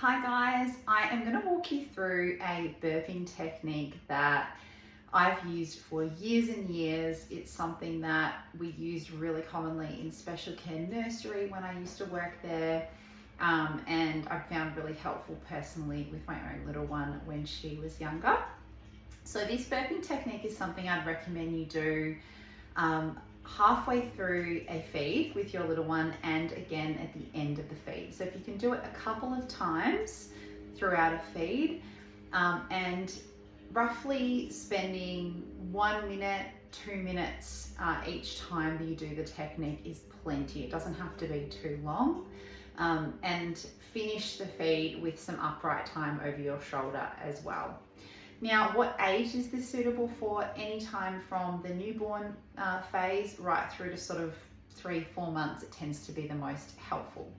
Hi guys, I am going to walk you through a burping technique that I've used for years and years. It's something that we used really commonly in special care nursery when I used to work there, and I found really helpful personally with my own little one when she was younger. So this burping technique is something I'd recommend you do halfway through a feed with your little one and again at the end of the feed. So if you can do it a couple of times throughout a feed, and roughly spending 1 minute, 2 minutes each time that you do the technique is plenty. It doesn't have to be too long. And finish the feed with some upright time over your shoulder as well. Now, what age is this suitable for? Anytime from the newborn phase right through to sort of 3-4 months, it tends to be the most helpful.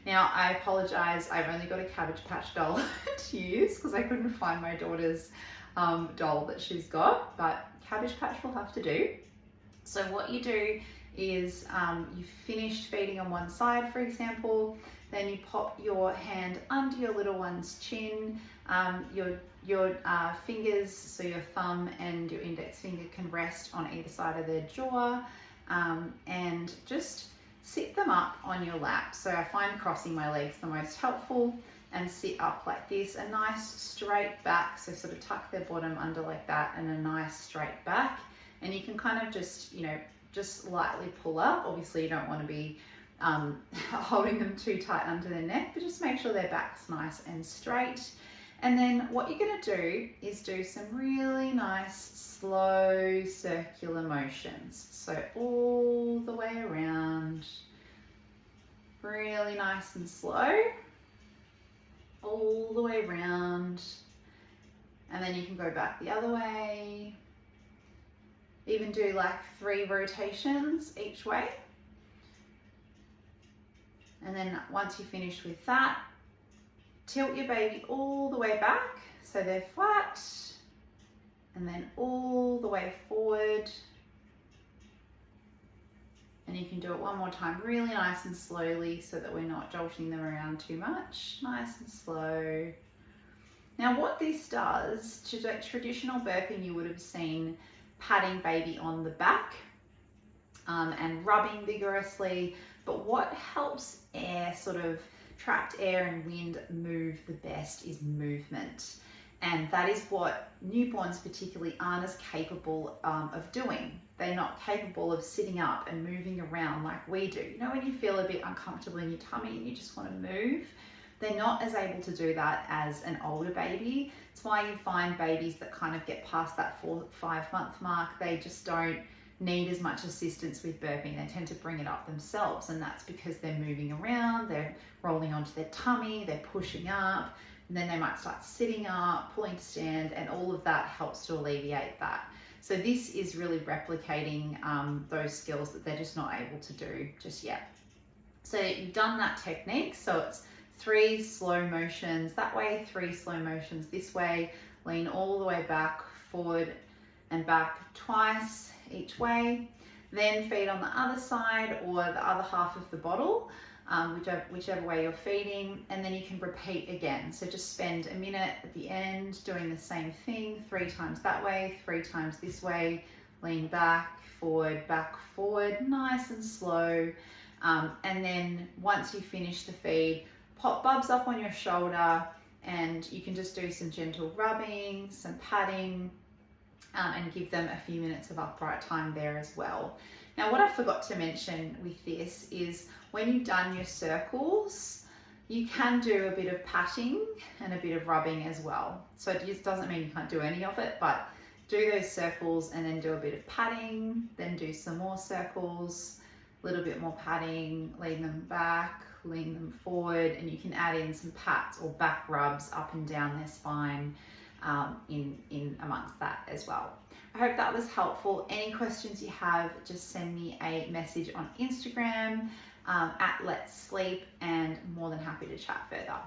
Now, I apologize, I've only got a Cabbage Patch doll to use because I couldn't find my daughter's doll that she's got, but Cabbage Patch will have to do. So what you do is you've finished feeding on one side, for example, then you pop your hand under your little one's chin, your fingers, so your thumb and your index finger can rest on either side of their jaw, and just sit them up on your lap. So I find crossing my legs the most helpful, and sit up like this, a nice straight back, so sort of tuck their bottom under like that and a nice straight back. And you can kind of just, just lightly pull up. Obviously you don't want to be holding them too tight under their neck, but just make sure their back's nice and straight. And then what you're going to do is do some really nice slow circular motions. So all the way around, really nice and slow, all the way around. And then you can go back the other way. Even do like 3 rotations each way. And then once you finish with that, tilt your baby all the way back so they're flat, and then all the way forward. And you can do it one more time really nice and slowly so that we're not jolting them around too much. Nice and slow. Now what this does, to traditional burping you would have seen patting baby on the back and rubbing vigorously, but what helps air, sort of trapped air and wind, move the best is movement. And that is what newborns particularly aren't as capable of doing. They're not capable of sitting up and moving around like we do. You know, when you feel a bit uncomfortable in your tummy and you just want to move, they're not as able to do that as an older baby. It's why you find babies that kind of get past that 4-5 month mark, they just don't need as much assistance with burping. They tend to bring it up themselves, and that's because they're moving around, they're rolling onto their tummy, they're pushing up, and then they might start sitting up, pulling to stand, and all of that helps to alleviate that. So this is really replicating those skills that they're just not able to do just yet. So you've done that technique, so it's 3 slow motions that way, 3 slow motions this way, lean all the way back, forward and back twice each way, then feed on the other side or the other half of the bottle, whichever way you're feeding, and then you can repeat again. So just spend a minute at the end doing the same thing, 3 times that way, 3 times this way, lean back, forward, nice and slow. And then once you finish the feed, pop bubs up on your shoulder, and you can just do some gentle rubbing, some patting, and give them a few minutes of upright time there as well. Now what I forgot to mention with this is when you've done your circles, you can do a bit of patting and a bit of rubbing as well. So it just doesn't mean you can't do any of it, but do those circles and then do a bit of patting, then do some more circles, a little bit more patting, lean them back, lean them forward, and you can add in some pats or back rubs up and down their spine in amongst that as well. I hope that was helpful. Any questions you have, just send me a message on Instagram at Let's Sleep, and more than happy to chat further.